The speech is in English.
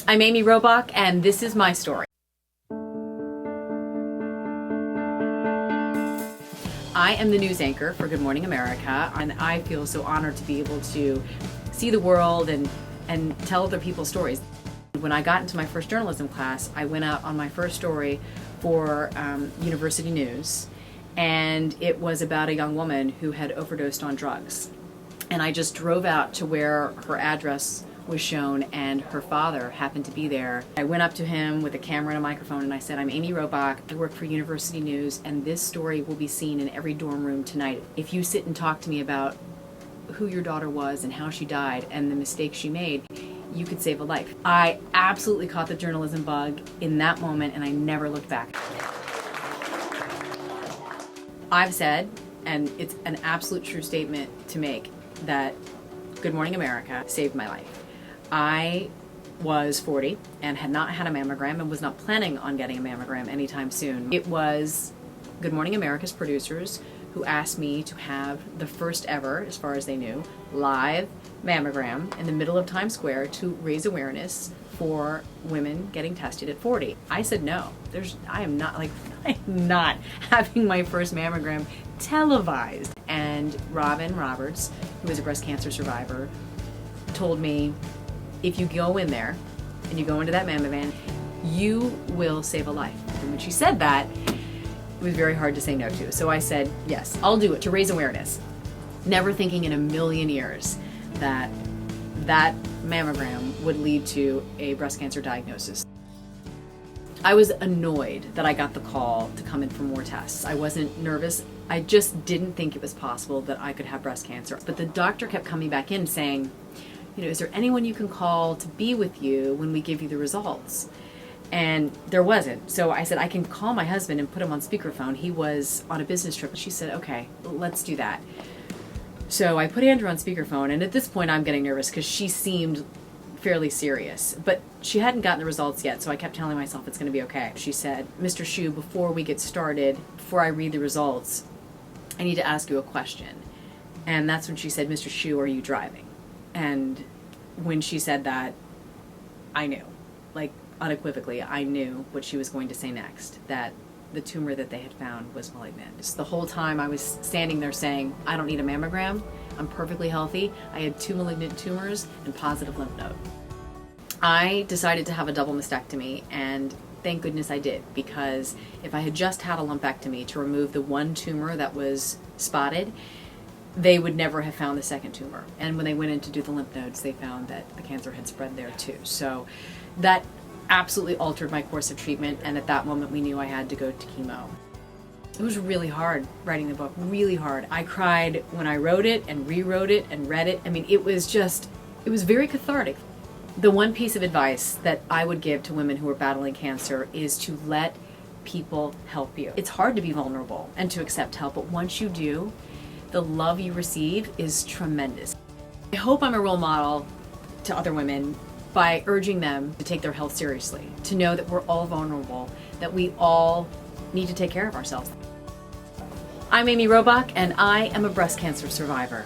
I'm Amy Robach, and this is my story. I am the news anchor for Good Morning America, and I feel so honored to be able to see the world and tell other people's stories. When I got into my first journalism class, I went out on my first story for University News, and it was about a young woman who had overdosed on drugs. And I just drove out to where her address was shown, and her father happened to be there. I went up to him with a camera and a microphone, and I said, I'm Amy Robach, I work for University News, and this story will be seen in every dorm room tonight. If you sit and talk to me about who your daughter was and how she died and the mistakes she made, you could save a life. I absolutely caught the journalism bug in that moment, and I never looked back. I've said, and it's an absolute true statement to make, that Good Morning America saved my life. I was 40 and had not had a mammogram and was not planning on getting a mammogram anytime soon. It was Good Morning America's producers who asked me to have the first ever, as far as they knew, live mammogram in the middle of Times Square to raise awareness for women getting tested at 40. I said no. I am not having my first mammogram televised. And Robin Roberts, who is a breast cancer survivor, told me, if you go in there and you go into that mammogram, you will save a life. And when she said that, it was very hard to say no to. So I said, yes, I'll do it to raise awareness. Never thinking in a million years that that mammogram would lead to a breast cancer diagnosis. I was annoyed that I got the call to come in for more tests. I wasn't nervous. I just didn't think it was possible that I could have breast cancer. But the doctor kept coming back in saying, is there anyone you can call to be with you when we give you the results? And there wasn't. So I said, I can call my husband and put him on speakerphone. He was on a business trip. She said, okay, let's do that. So I put Andrew on speakerphone, and at this point I'm getting nervous because she seemed fairly serious. But she hadn't gotten the results yet, so I kept telling myself it's going to be okay. She said, Mr. Shu, before we get started, before I read the results, I need to ask you a question. And that's when she said, Mr. Shu, are you driving? And when she said that, I knew, unequivocally, I knew what she was going to say next, that the tumor that they had found was malignant. The whole time I was standing there saying, I don't need a mammogram, I'm perfectly healthy, I had 2 malignant tumors and positive lymph node. I decided to have a double mastectomy, and thank goodness I did, because if I had just had a lumpectomy to remove the one tumor that was spotted, they would never have found the second tumor. And when they went in to do the lymph nodes, they found that the cancer had spread there too. So that absolutely altered my course of treatment, and at that moment we knew I had to go to chemo. It was really hard writing the book, really hard. I cried when I wrote it and rewrote it and read it. I mean, it was very cathartic. The one piece of advice that I would give to women who are battling cancer is to let people help you. It's hard to be vulnerable and to accept help, but once you do, the love you receive is tremendous. I hope I'm a role model to other women by urging them to take their health seriously, to know that we're all vulnerable, that we all need to take care of ourselves. I'm Amy Robach, and I am a breast cancer survivor.